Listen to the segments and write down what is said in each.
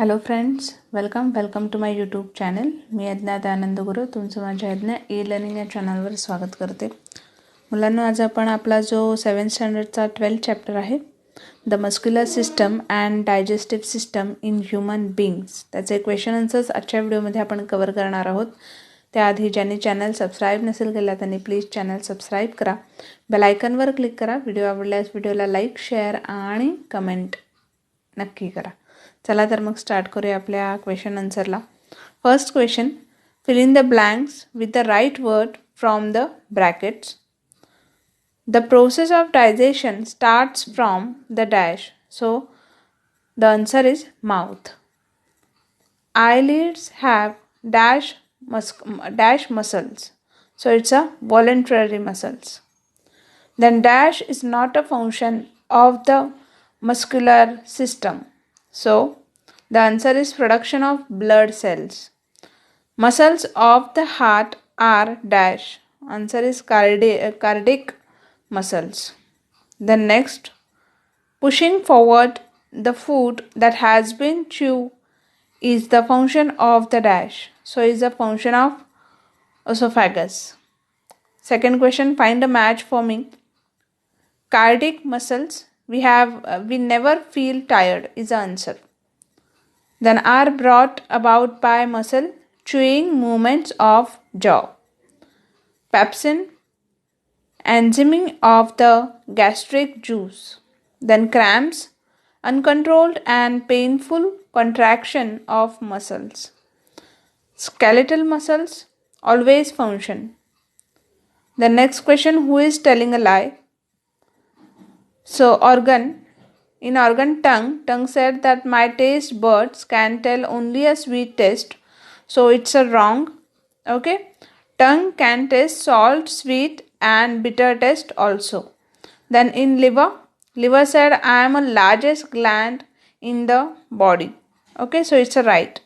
Hello friends, welcome to my YouTube channel. मी अज्ञात आनंद गुरु तुमचं माझ्या अज्ञा ई लर्निंग या चॅनलवर स्वागत करते. मुलांनो, आज आपण आपला जो 7th स्टँडर्डचा 12th चॅप्टर आहे, the muscular system and digestive system in human beings, त्याचे क्वेश्चन आन्सर्स आजच्या व्हिडिओमध्ये आपण कवर करणार आहोत. त्याआधी ज्यांनी चॅनल सबस्क्राईब नसेल केला त्यांनी प्लीज चॅनल सबस्क्राईब करा, बेल आयकॉनवर क्लिक करा. व्हिडिओ आवडल्यास व्हिडिओला लाईक, शेअर आणि कमेंट नक्की करा. चला तर मग स्टार्ट करूया आपल्या क्वेश्चन आन्सरला. First question, fill in the blanks with the right word from the brackets. The process of digestion starts from the dash. So the answer is mouth. Eyelids have dash muscles, so it's a voluntary muscles. Then dash is not a function of the muscular system, so the answer is production of blood cells. Muscles of the heart are dash. Answer is cardiac muscles. Then next, pushing forward the food that has been chewed is the function of the dash, so is a function of esophagus. Second question, find a match for me. Cardiac muscles, we never feel tired is the answer. Then are brought about by muscle chewing movements of jaw. Pepsin, enzyming of the gastric juice. Then cramps, uncontrolled and painful contraction of muscles. Skeletal muscles always function. The next question, who is telling a lie? So in organ tongue said that my taste buds can tell only a sweet taste, so it's a wrong. Okay, tongue can taste salt, sweet and bitter taste also. Then in liver said I am a largest gland in the body. Okay, so it's a right.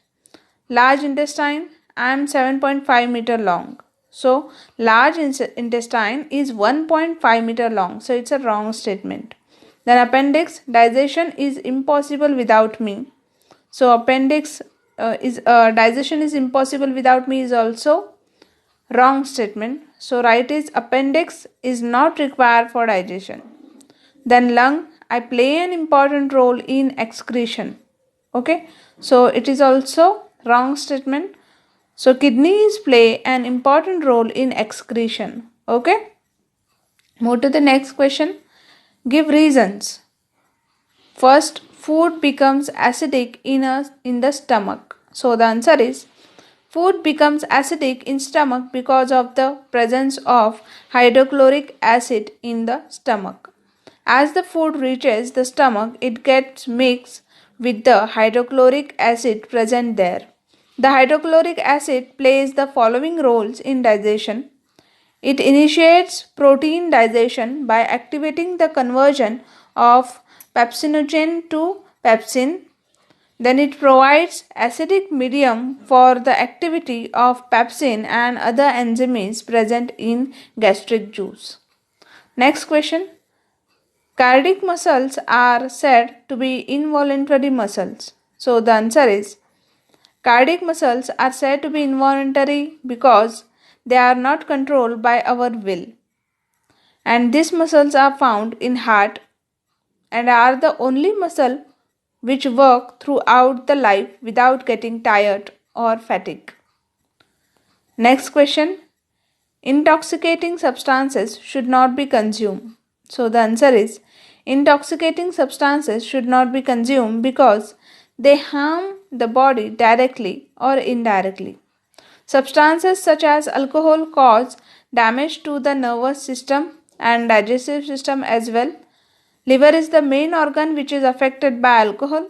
Large intestine, I am 7.5 meter long, so large intestine is 1.5 meter long, so it's a wrong statement. Then appendix, digestion is impossible without me, so appendix digestion is impossible without me is also wrong statement, so right is appendix is not required for digestion. Then lung, I play an important role in excretion. Okay, so it is also wrong statement, so kidneys play an important role in excretion. Okay, move to the next question. Give reasons. First, food becomes acidic in the stomach, so the answer is food becomes acidic in stomach because of the presence of hydrochloric acid in the stomach. As the food reaches the stomach, it gets mixed with the hydrochloric acid present there. The hydrochloric acid plays the following roles in digestion. It initiates protein digestion by activating the conversion of pepsinogen to pepsin. Then it provides acidic medium for the activity of pepsin and other enzymes present in gastric juice. Next question. Cardiac muscles are said to be involuntary muscles. So the answer is cardiac muscles are said to be involuntary because they are not controlled by our will. And these muscles are found in heart and are the only muscle which work throughout the life without getting tired or fatigue. Next question. Intoxicating substances should not be consumed. So the answer is intoxicating substances should not be consumed because they harm the body directly or indirectly. Substances such as alcohol cause damage to the nervous system and digestive system as well. Liver is the main organ which is affected by alcohol.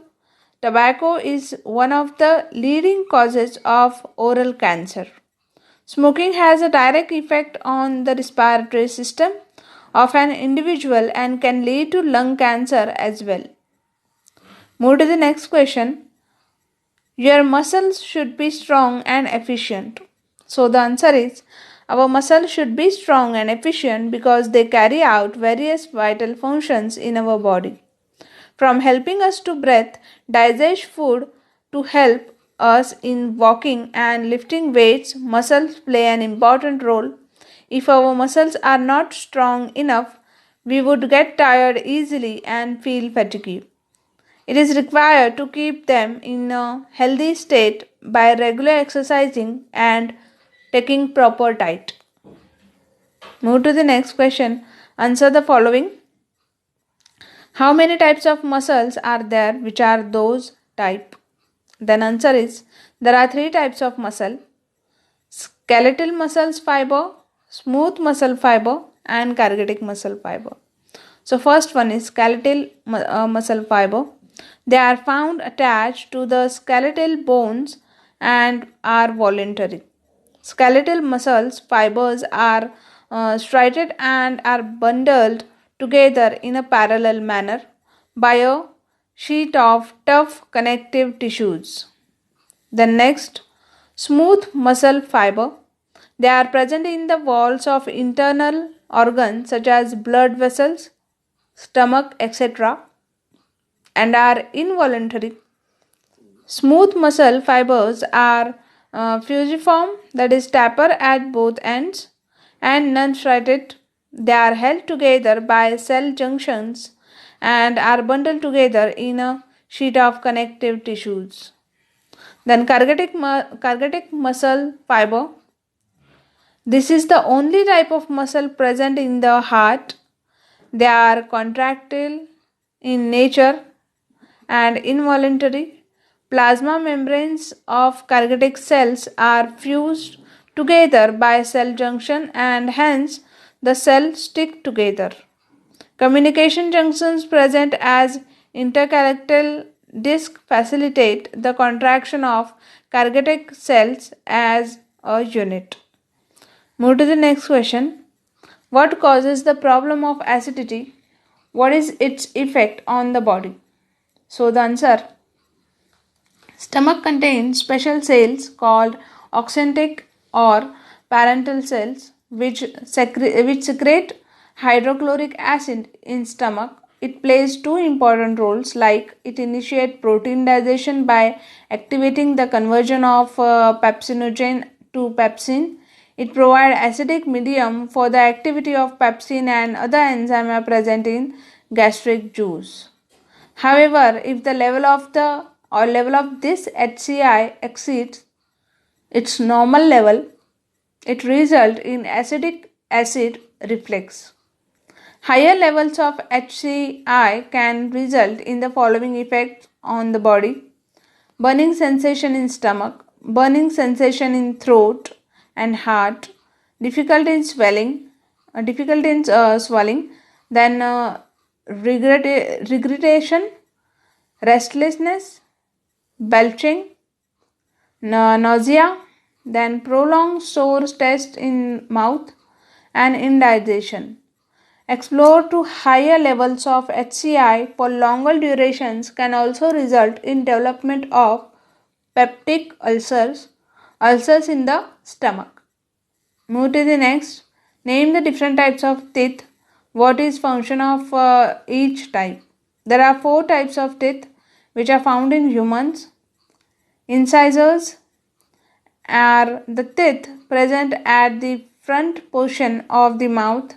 Tobacco is one of the leading causes of oral cancer. Smoking has a direct effect on the respiratory system of an individual and can lead to lung cancer as well. Move to the next question. Your muscles should be strong and efficient. So the answer is our muscles should be strong and efficient because they carry out various vital functions in our body. From helping us to breathe, digest food, to help us in walking and lifting weights, muscles play an important role. If our muscles are not strong enough, we would get tired easily and feel fatigue. It is required to keep them in a healthy state by regular exercising and taking proper diet. Move to the next question. Answer the following. How many types of muscles are there? Which are those type? Then answer is there are three types of muscle: skeletal muscles fiber, smooth muscle fiber, and cardiac muscle fiber. So first one is skeletal muscle fiber. They are found attached to the skeletal bones and are voluntary. Skeletal muscles fibers are striated and are bundled together in a parallel manner by a sheet of tough connective tissues. The next, smooth muscle fiber. They are present in the walls of internal organs such as blood vessels, stomach, etc., and are involuntary. Smooth muscle fibers are fusiform, that is, taper at both ends, and non striated. They are held together by cell junctions and are bundled together in a sheet of connective tissues. Then, cardiac muscle fiber. This is the only type of muscle present in the heart. They are contractile in nature and involuntary. Plasma membranes of cardiac cells are fused together by cell junction and hence the cells stick together. Communication junctions present as intercalateral disc facilitate the contraction of cardiac cells as a unit. Move to the next question. What causes the problem of acidity? What is its effect on the body? So the answer: stomach contains special cells called oxyntic or parental cells which secrete hydrochloric acid in stomach. It plays two important roles, like it initiates protein digestion by activating the conversion of pepsinogen to pepsin. It provides acidic medium for the activity of pepsin and other enzymes are present in gastric juice. However, if the level of this HCI exceeds its normal level, it results in acidic acid reflux. Higher levels of HCI can result in the following effects on the body: burning sensation in stomach, burning sensation in throat and heart, difficulty in swelling, then regurgitation, restlessness, belching, nausea, then prolonged sore taste in mouth and indigestion. Explore to higher levels of HCI for longer durations can also result in development of peptic ulcers in the stomach. Move to the next. Name the different types of teeth. What is function of each type? There are four types of teeth which are found in humans. Incisors are the teeth present at the front portion of the mouth.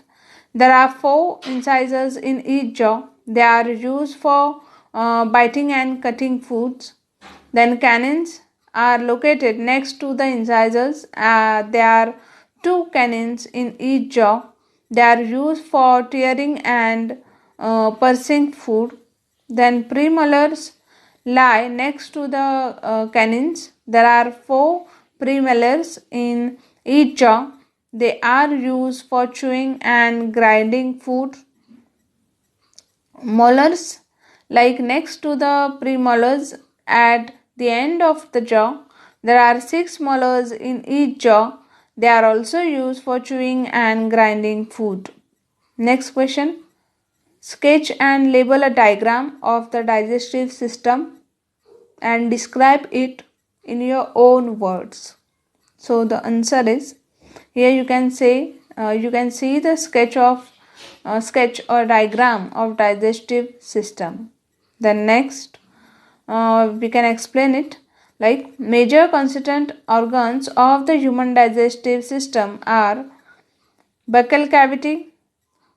There are four incisors in each jaw. They are used for biting and cutting foods. Then canines are located next to the incisors. There are two canines in each jaw. They are used for tearing and pursing food. Then premolars lie next to the canines. There are four premolars in each jaw. They are used for chewing and grinding food. Molars lie next to the premolars at the end of the jaw. There are six molars in each jaw. They are also used for chewing and grinding food. Next question. Sketch and label a diagram of the digestive system and describe it in your own words. So the answer is, here you can say you can see the sketch or diagram of digestive system. Then next, we can explain it like major constituent organs of the human digestive system are buccal cavity,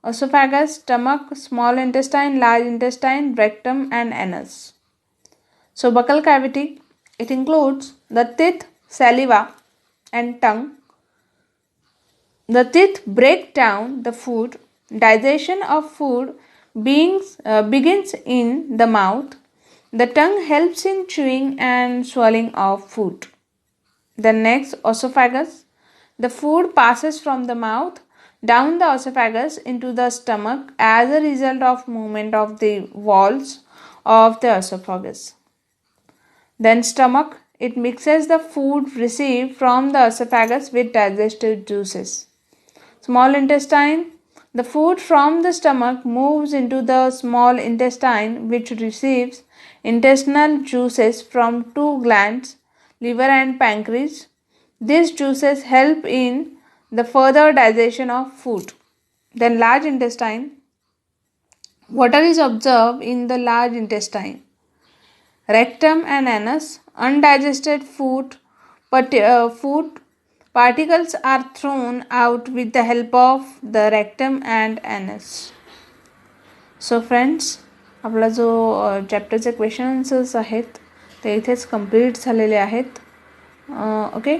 esophagus, stomach, small intestine, large intestine, rectum and anus. So buccal cavity, it includes the teeth, saliva and tongue. The teeth break down the food. Digestion of food begins in the mouth. The tongue helps in chewing and swallowing of food. The next, esophagus. The food passes from the mouth down the esophagus into the stomach as a result of movement of the walls of the esophagus. Then stomach. It mixes the food received from the esophagus with digestive juices. Small intestine. The food from the stomach moves into the small intestine, which receives intestinal juices from two glands, liver and pancreas. These juices help in the further digestion of food. Then large intestine. Water is observed in the large intestine. Rectum and anus. Undigested food particles are thrown out with the help of the rectum and anus. So friends, आपला जो चॅप्टरचे questions आहेत ते इथेच complete झालेले आहेत. Okay,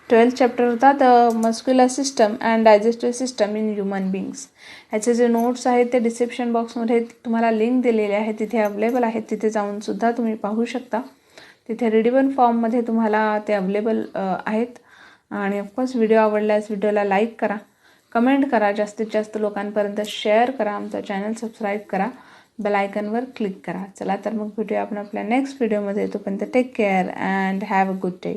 12th chapter होता the muscular system and digestive system in human बिंग्स. ह्याचे जे notes आहेत ते डिस्क्रिप्शन बॉक्समध्ये तुम्हाला लिंक दिलेले आहे, तिथे अवेलेबल आहेत, तिथे जाऊनसुद्धा तुम्ही पाहू शकता. तिथे रिडेबल फॉर्ममध्ये तुम्हाला ते अवेलेबल आहेत. आणि ऑफकोर्स व्हिडिओ आपल्यास व्हिडिओला लाईक करा, कमेंट करा, जास्तीत जास्त लोकांपर्यंत शेअर करा, आमचा चॅनल सबस्क्राईब करा, बेल आयकॉनवर क्लिक करा. चला तर मग भेटूया आपण आपल्या नेक्स्ट व्हिडिओमध्ये. तोपर्यंत take care and have a good day.